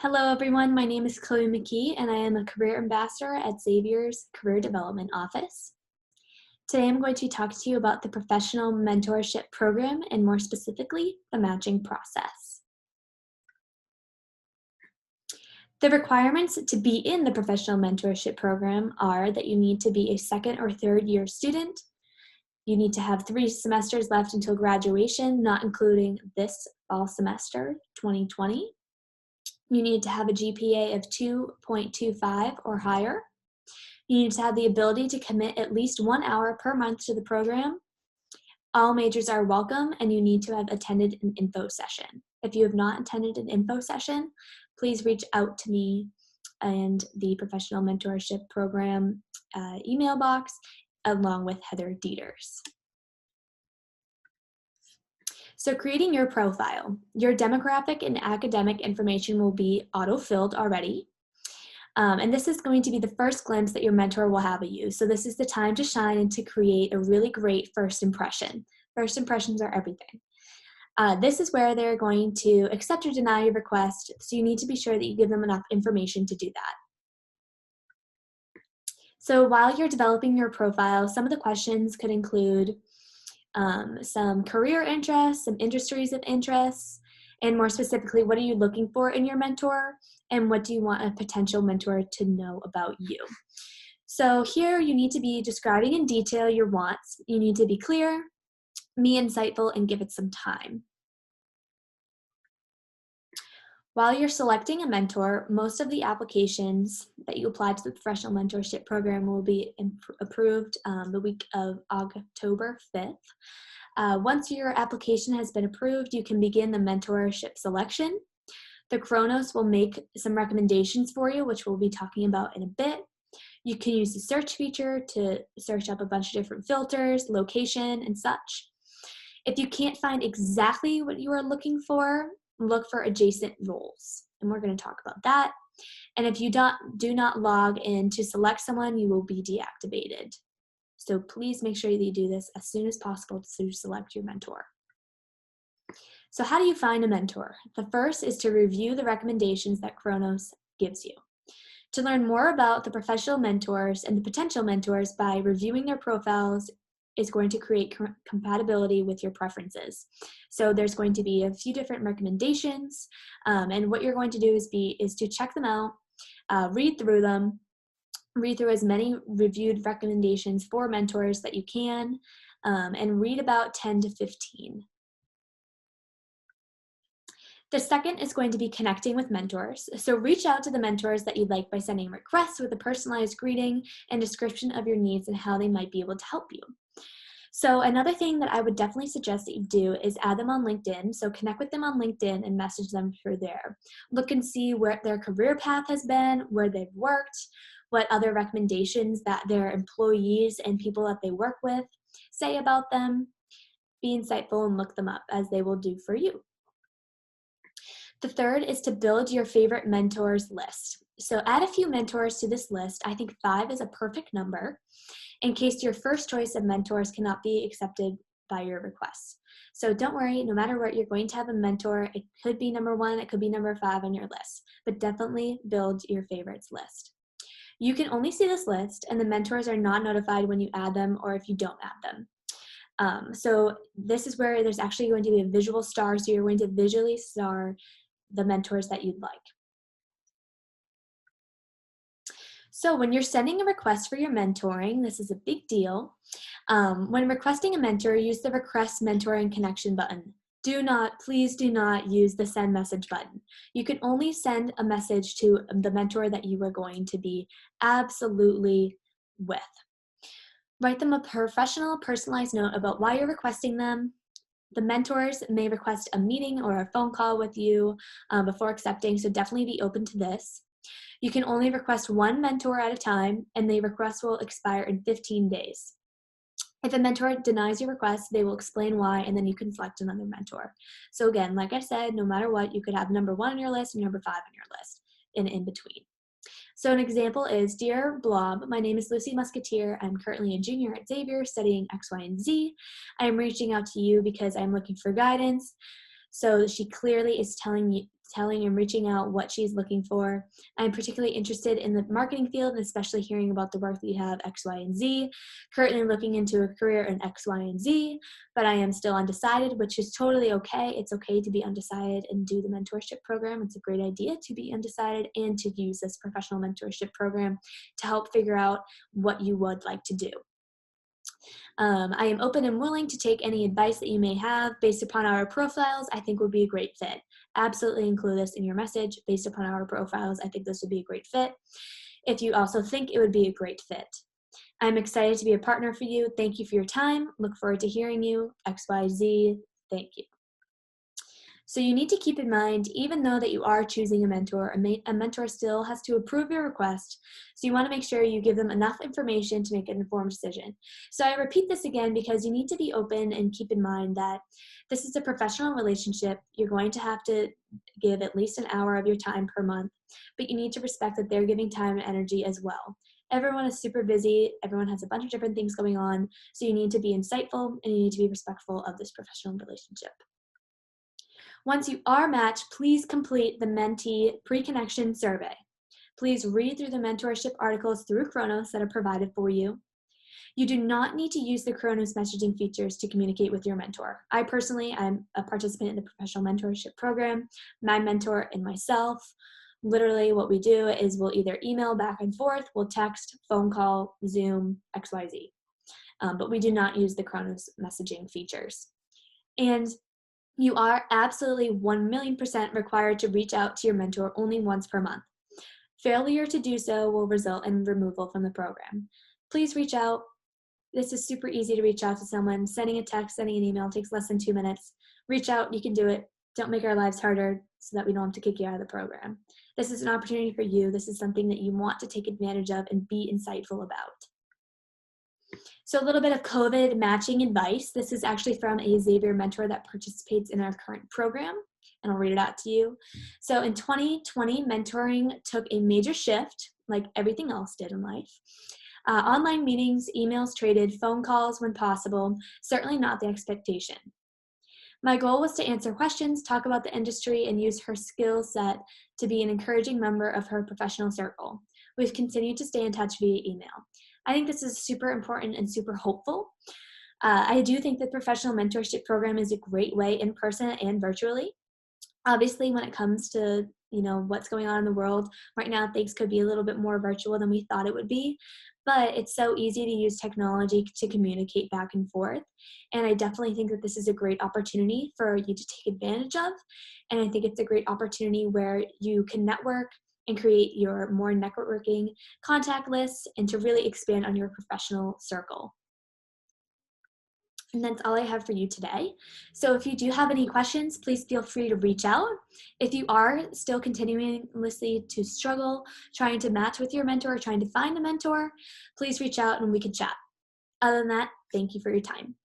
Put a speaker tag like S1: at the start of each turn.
S1: Hello, everyone. My name is Chloe McKee, and I am a Career Ambassador at Xavier's Career Development Office. Today, I'm going to talk to you about the Professional Mentorship Program, and more specifically, the matching process. The requirements to be in the Professional Mentorship Program are that you need to be a second or third year student. You need to have 3 semesters left until graduation, not including this fall semester, 2020. You need to have a GPA of 2.25 or higher. You need to have the ability to commit at least 1 hour per month to the program. All majors are welcome, and you need to have attended an info session. If you have not attended an info session, please reach out to me and the Professional Mentorship Program email box, along with Heather Dieters. So creating your profile, your demographic and academic information will be auto-filled already. And this is going to be the first glimpse that your mentor will have of you. So this is the time to shine and to create a really great first impression. First impressions are everything. This is where they're going to accept or deny your request. So you need to be sure that you give them enough information to do that. So while you're developing your profile, some of the questions could include some career interests, some industries of interest, and more specifically, what are you looking for in your mentor, and what do you want a potential mentor to know about you? So here you need to be describing in detail your wants. You need to be clear, be insightful, and give it some time. While you're selecting a mentor, most of the applications that you apply to the Professional Mentorship Program will be approved the week of October 5th. Once your application has been approved, you can begin the mentorship selection. The Kronos will make some recommendations for you, which we'll be talking about in a bit. You can use the search feature to search up a bunch of different filters, location, and such. If you can't find exactly what you are looking for, look for adjacent roles, and we're going to talk about that. And if you do not log in to select someone, you will be deactivated. So please make sure that you do this as soon as possible to select your mentor. So how do you find a mentor? The first is to review the recommendations that Kronos gives you. To learn more about the professional mentors and the potential mentors by reviewing their profiles is going to create compatibility with your preferences. So there's going to be a few different recommendations, and what you're going to do is to check them out, read through them, read through as many reviewed recommendations for mentors that you can, and read about 10 to 15. The second is going to be connecting with mentors. So reach out to the mentors that you'd like by sending requests with a personalized greeting and description of your needs and how they might be able to help you. So another thing that I would definitely suggest that you do is add them on LinkedIn. So connect with them on LinkedIn and message them through there. Look and see where their career path has been, where they've worked, what other recommendations that their employees and people that they work with say about them. Be insightful and look them up, as they will do for you. The third is to build your favorite mentors list. So add a few mentors to this list. I think 5 is a perfect number in case your first choice of mentors cannot be accepted by your requests. So don't worry, no matter what, you're going to have a mentor. It could be number 1, it could be number 5 on your list, but definitely build your favorites list. You can only see this list, and the mentors are not notified when you add them or if you don't add them. So this is where there's actually going to be a visual star, so you're going to visually star the mentors that you'd like. So when you're sending a request for your mentoring, this is a big deal. When requesting a mentor, use the Request Mentoring Connection button. Please do not use the Send Message button. You can only send a message to the mentor that you are going to be absolutely with. Write them a professional, personalized note about why you're requesting them. The mentors may request a meeting or a phone call with you before accepting, so definitely be open to this. You can only request 1 mentor at a time, and the request will expire in 15 days. If a mentor denies your request, they will explain why, and then you can select another mentor. So again, like I said, no matter what, you could have number 1 on your list and number 5 on your list, and in between. So an example is, Dear Blob, my name is Lucy Musketeer. I'm currently a junior at Xavier studying X, Y, and Z. I am reaching out to you because I'm looking for guidance. So she clearly is telling telling and reaching out what she's looking for. I'm particularly interested in the marketing field and especially hearing about the work that you have X, Y, and Z. Currently looking into a career in X, Y, and Z, but I am still undecided, which is totally okay. It's okay to be undecided and do the mentorship program. It's a great idea to be undecided and to use this professional mentorship program to help figure out what you would like to do. I am open and willing to take any advice that you may have based upon our profiles. I think would be a great fit. Absolutely include this in your message. Based upon our profiles, I think this would be a great fit. If you also think it would be a great fit. I'm excited to be a partner for you. Thank you for your time. Look forward to hearing you. XYZ. Thank you. So you need to keep in mind, even though that you are choosing a mentor, a mentor still has to approve your request. So you want to make sure you give them enough information to make an informed decision. So I repeat this again because you need to be open and keep in mind that this is a professional relationship. You're going to have to give at least an hour of your time per month, but you need to respect that they're giving time and energy as well. Everyone is super busy. Everyone has a bunch of different things going on. So you need to be insightful and you need to be respectful of this professional relationship. Once you are matched, please complete the mentee pre-connection survey. Please read through the mentorship articles through Kronos that are provided for you. You do not need to use the Kronos messaging features to communicate with your mentor. I personally, I'm a participant in the professional mentorship program. My mentor and myself, literally what we do is we'll either email back and forth, we'll text, phone call, Zoom, XYZ. But we do not use the Kronos messaging features. And you are absolutely 1,000,000% required to reach out to your mentor only once per month. Failure to do so will result in removal from the program. Please reach out. This is super easy to reach out to someone. Sending a text, sending an email takes less than 2 minutes. Reach out, you can do it. Don't make our lives harder so that we don't have to kick you out of the program. This is an opportunity for you. This is something that you want to take advantage of and be insightful about. So a little bit of COVID matching advice. This is actually from a Xavier mentor that participates in our current program, and I'll read it out to you. So in 2020, mentoring took a major shift, like everything else did in life. Online meetings, emails traded, phone calls when possible, certainly not the expectation. My goal was to answer questions, talk about the industry, and use her skill set to be an encouraging member of her professional circle. We've continued to stay in touch via email. I think this is super important and super hopeful. I do think the professional mentorship program is a great way in person and virtually. Obviously, when it comes to what's going on in the world right now, things could be a little bit more virtual than we thought it would be, but it's so easy to use technology to communicate back and forth. And I definitely think that this is a great opportunity for you to take advantage of. And I think it's a great opportunity where you can network and create your more networking contact lists and to really expand on your professional circle. And that's all I have for you today. So if you do have any questions, please feel free to reach out. If you are still continuously to struggle trying to match with your mentor or trying to find a mentor, please reach out and we can chat. Other than that, thank you for your time.